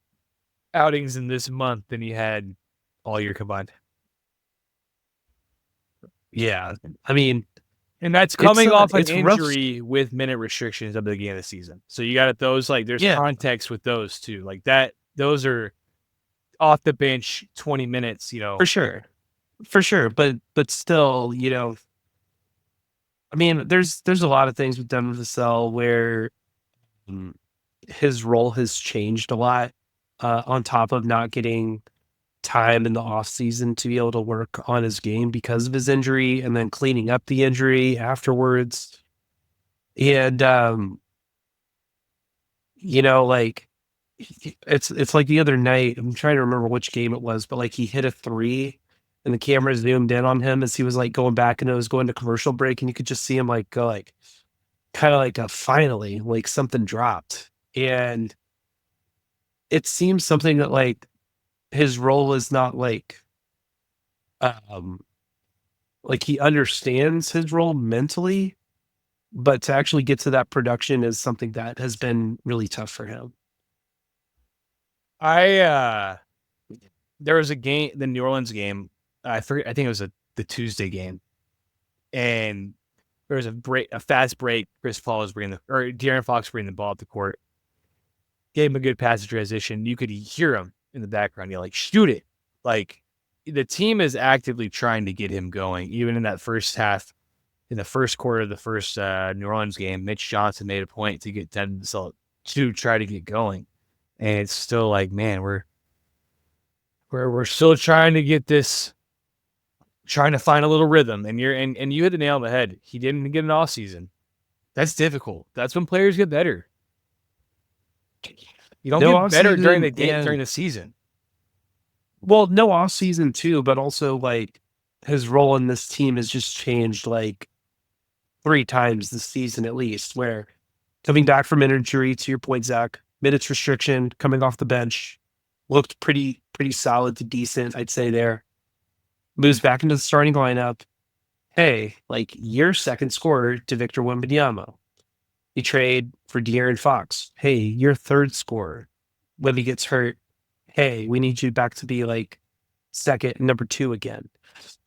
outings in this month than he had all year combined. Yeah, I mean, And that's coming off an it's rough. injury with minute restrictions at the beginning of the season. So you got those, like, there's Yeah. context with those too. Like that, those are off the bench 20 minutes, For sure. But still, I mean, there's a lot of things with Devin Vassell where his role has changed a lot. On top of not getting time in the off season to be able to work on his game because of his injury, and then cleaning up the injury afterwards. And like it's like the other night, I'm trying to remember which game it was, but like he hit a three and the camera zoomed in on him as he was like going back, and it was going to commercial break, and you could just see him like go like kind of like a finally, like something dropped. And it seems something that like his role is not like he understands his role mentally, but to actually get to that production is something that has been really tough for him. There was a game, the New Orleans game. I think it was the Tuesday game, and there was a fast break. Chris Paul was De'Aaron Fox bringing the ball up the court. Gave him a good pass transition. You could hear him in the background. You're like, shoot it. Like, the team is actively trying to get him going. Even in that first half, in the first quarter of the first New Orleans game, Mitch Johnson made a point to get Devin Vassell to try to get going. And it's still like, man, we're still trying to get this, trying to find a little rhythm. And you hit the nail on the head. He didn't get an off season. That's difficult. That's when players get better. You don't get better during the game, during the season. Well, no off season too, but also like his role in this team has just changed like 3 times this season at least, where coming back from an injury, to your point, Zach, minutes restriction, coming off the bench, looked pretty solid to decent, I'd say there. Moves back into the starting lineup. Hey, like your second scorer to Victor Wembanyama. You trade for De'Aaron Fox. Hey, your third scorer. When he gets hurt, hey, we need you back to be like second and number 2 again.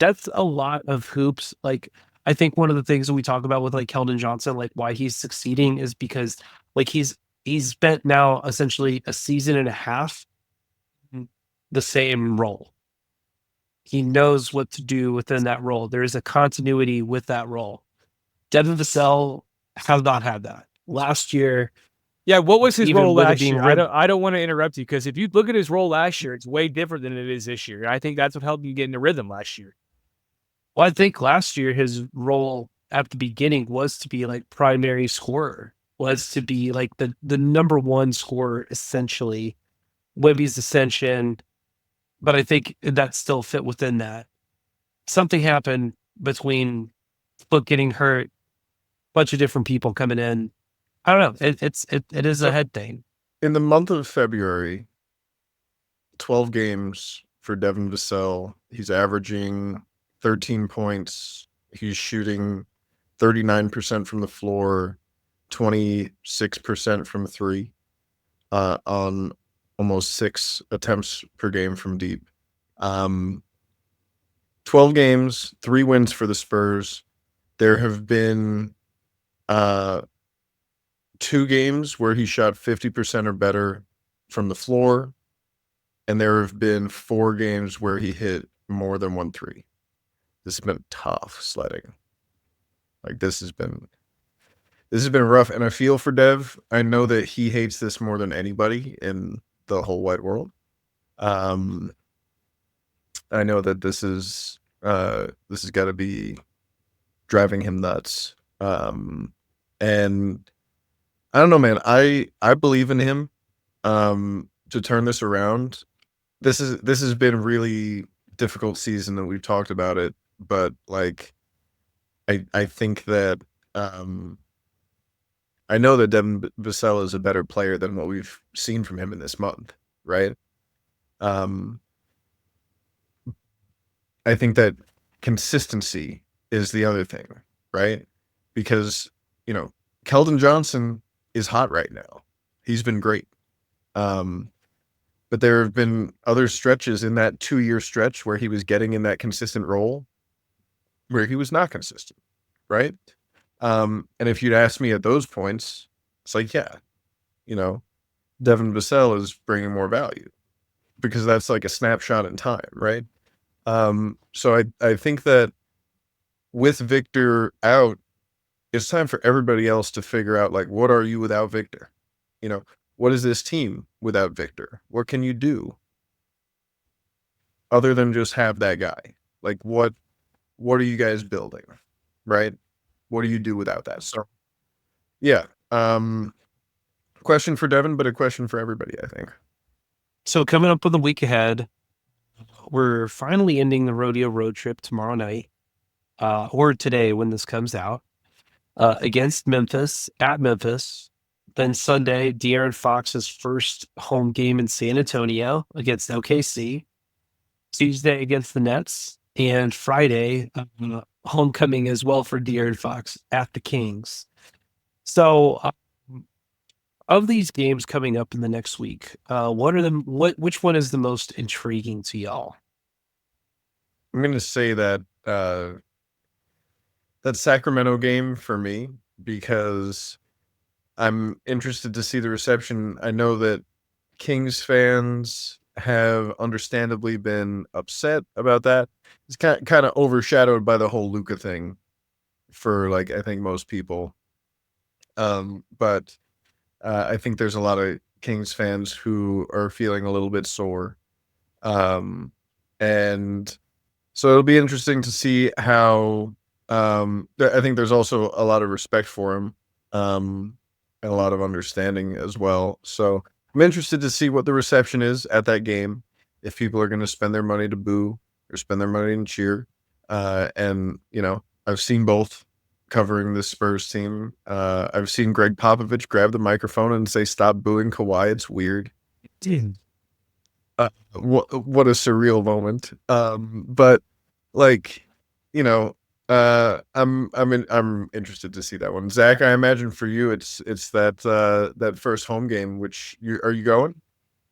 That's a lot of hoops. Like, I think one of the things that we talk about with like Keldon Johnson, like why he's succeeding, is because like he's spent now essentially a season and a half the same role. He knows what to do within that role. There is a continuity with that role. Devin Vassell has not had that. Last year, yeah, what was his role last year? I don't want to interrupt you, because if you look at his role last year, it's way different than it is this year. I think that's what helped you get into rhythm last year. Well, I think last year his role at the beginning was to be like primary scorer, was to be like the number 1 scorer, essentially. Wemby's ascension, but I think that still fit within that. Something happened between Foot getting hurt, bunch of different people coming in. I don't know. It is a head thing. In the month of February, 12 games for Devin Vassell. He's averaging 13 points. He's shooting 39% from the floor, 26% from 3, on almost 6 attempts per game from deep. 12 games, 3 wins for the Spurs. There have been 2 games where he shot 50% or better from the floor, and there have been 4 games where he hit more than 1 3. This has been tough sledding. Like, this has been rough, and I feel for Dev. I know that he hates this more than anybody in the whole wide world. I know that this has got to be driving him nuts. And I don't know, man. I believe in him to turn this around. This has been a really difficult season that we've talked about it, but like I think that I know that Devin Vassell is a better player than what we've seen from him in this month, right? I think that consistency is the other thing, right? Because, Keldon Johnson is hot right now. He's been great. But there have been other stretches in that 2-year stretch where he was getting in that consistent role where he was not consistent, right? And if you'd asked me at those points, it's like, yeah, Devin Vassell is bringing more value because that's like a snapshot in time, right? So I think that with Victor out, it's time for everybody else to figure out, like, what are you without Victor? You know, what is this team without Victor? What can you do other than just have that guy? Like, what are you guys building, right? What do you do without that? So, yeah. Question for Devin, but a question for everybody, I think. So coming up with the week ahead, we're finally ending the rodeo road trip tomorrow night, or today when this comes out, against Memphis, at Memphis. Then Sunday, De'Aaron Fox's first home game in San Antonio against OKC. Tuesday against the Nets, and Friday, homecoming as well for De'Aaron Fox at the Kings. So, of these games coming up in the next week, which one is the most intriguing to y'all? I'm going to say that that Sacramento game for me, because I'm interested to see the reception. I know that Kings fans have understandably been upset about that. It's kind of overshadowed by the whole Luka thing for, like, I think most people. But I think there's a lot of Kings fans who are feeling a little bit sore. And so it'll be interesting to see how, I think there's also a lot of respect for him, and a lot of understanding as well. So I'm interested to see what the reception is at that game, if people are going to spend their money to boo or spend their money to cheer. And, you know, I've seen both covering the Spurs team. I've seen Greg Popovich grab the microphone and say, "Stop booing Kawhi. It's weird." What a surreal moment. But, like, you know, I'm interested to see that one. Zach, I imagine for you it's that first home game. Which are you going?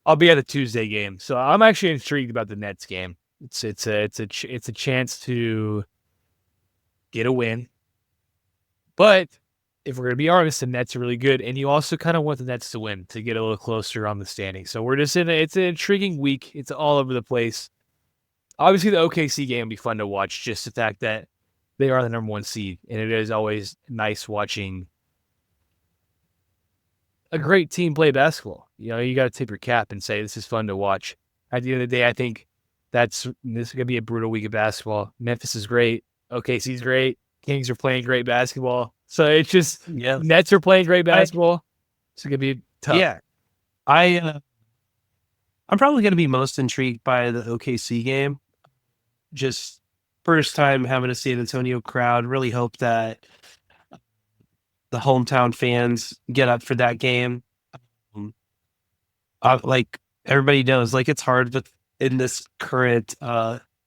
I'll be at the Tuesday game, so I'm actually intrigued about the Nets game. It's a chance to get a win, but if we're gonna be honest, the Nets are really good, and you also kind of want the Nets to win to get a little closer on the standing. So we're just it's an intriguing week. It's all over the place. Obviously, the OKC game will be fun to watch. Just the fact that they are the number 1 seed, and it is always nice watching a great team play basketball. You know, you got to tip your cap and say this is fun to watch. At the end of the day, I think this is gonna be a brutal week of basketball. Memphis is great. OKC's great. Kings are playing great basketball. So it's just Nets are playing great basketball. It's gonna be tough. Yeah, I'm probably gonna be most intrigued by the OKC game. Just first time having a San Antonio crowd. Really hope that the hometown fans get up for that game. Like everybody knows, like it's hard in this current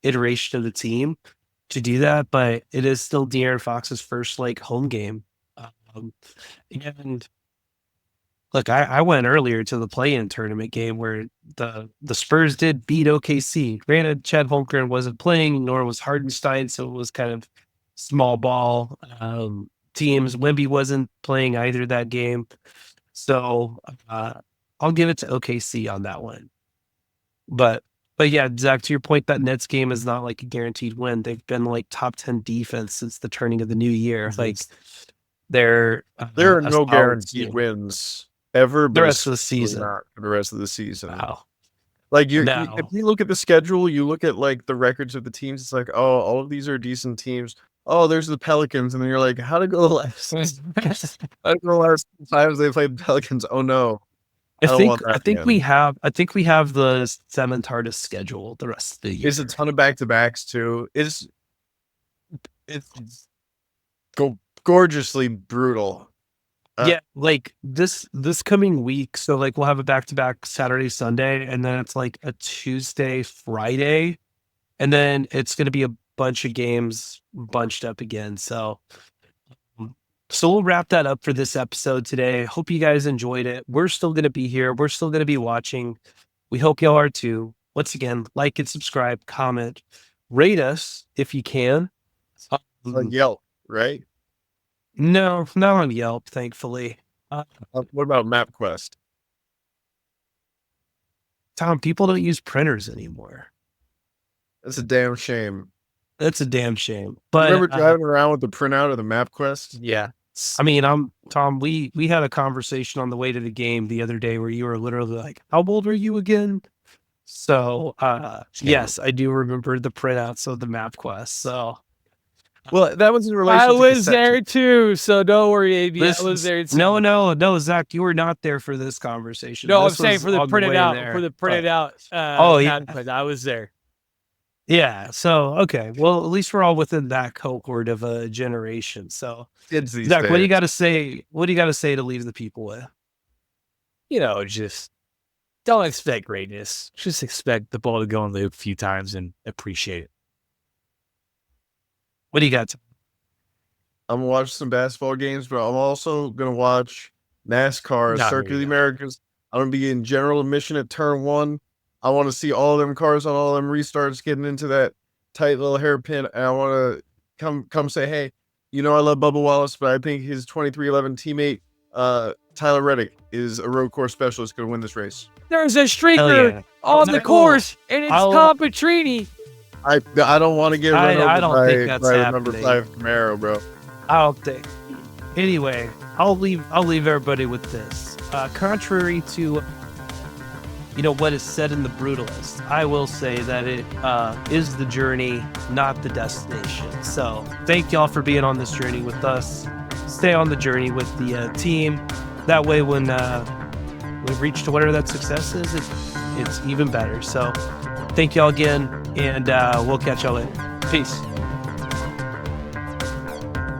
iteration of the team to do that, but it is still De'Aaron Fox's first like home game. And look, I went earlier to the play-in tournament game where the Spurs did beat OKC. Granted, Chad Holmgren wasn't playing, nor was Hardenstein, so it was kind of small ball teams. Wemby wasn't playing either that game. So I'll give it to OKC on that one. But yeah, Zach, to your point, that Nets game is not like a guaranteed win. They've been like top 10 defense since the turning of the new year. Like there are no guaranteed wins ever. The rest of the season. Not for the rest of the season. Wow. Like if you look at the schedule, you look at like the records of the teams. It's like, oh, all of these are decent teams. Oh, there's the Pelicans, and then you're like, how to go the last? How to go the last times they played the Pelicans? Oh no. I think we have the seventh hardest schedule the rest of the year. It's a ton of back-to-backs too. It's gorgeously brutal. Yeah, like this coming week. So like we'll have a back-to-back Saturday, Sunday, and then it's like a Tuesday, Friday, and then it's going to be a bunch of games bunched up again. So we'll wrap that up for this episode today. Hope you guys enjoyed it. We're still going to be here. We're still going to be watching. We hope y'all are too. Once again, like and subscribe, comment, rate us if you can. On Yelp, right? No, not on Yelp, thankfully. What about MapQuest? Tom, people don't use printers anymore. That's a damn shame. That's a damn shame. But Remember driving around with the printout of the MapQuest? Yeah. I mean, Tom. We had a conversation on the way to the game the other day where you were literally like, "How old are you again?" So, yes, I do remember the printouts of the MapQuest. So, Well, that was in relation I to was cassette there tapes. too, so don't worry, AB. I was this there too. no, Zach, you were not there for this conversation. No, I'm This saying was for the on printed way out, there, for the but- printed out. Oh, yeah. I was there. Yeah. So, okay. Well, at least we're all within that cohort of a generation. So, Kids these Zach, what do you days. got to say? What do you got to say to leave the people with? Just don't expect greatness. Just expect the ball to go in the loop a few times and appreciate it. What do you got? I'm gonna watch some basketball games, but I'm also gonna watch NASCAR, Nah, Circuit of the yeah. Americas. I'm gonna be in general admission at turn 1. I want to see all them cars on all them restarts getting into that tight little hairpin, and I want to come say, hey, I love Bubba Wallace, but I think his 2311 teammate Tyler Reddick is a road course specialist going to win this race. There's a Hell streaker yeah. on Oh, the no. course, and it's I'll- Tom Petrini. I don't want to get run over I don't by, think that's by the number happening. 5 Camaro, bro. I don't think. Anyway, I'll leave everybody with this. Contrary to what is said in the Brutalist, I will say that it is the journey, not the destination. So thank y'all for being on this journey with us. Stay on the journey with the team. That way, when we reach to whatever that success is, it's even better. So thank y'all again, and we'll catch y'all later. Peace.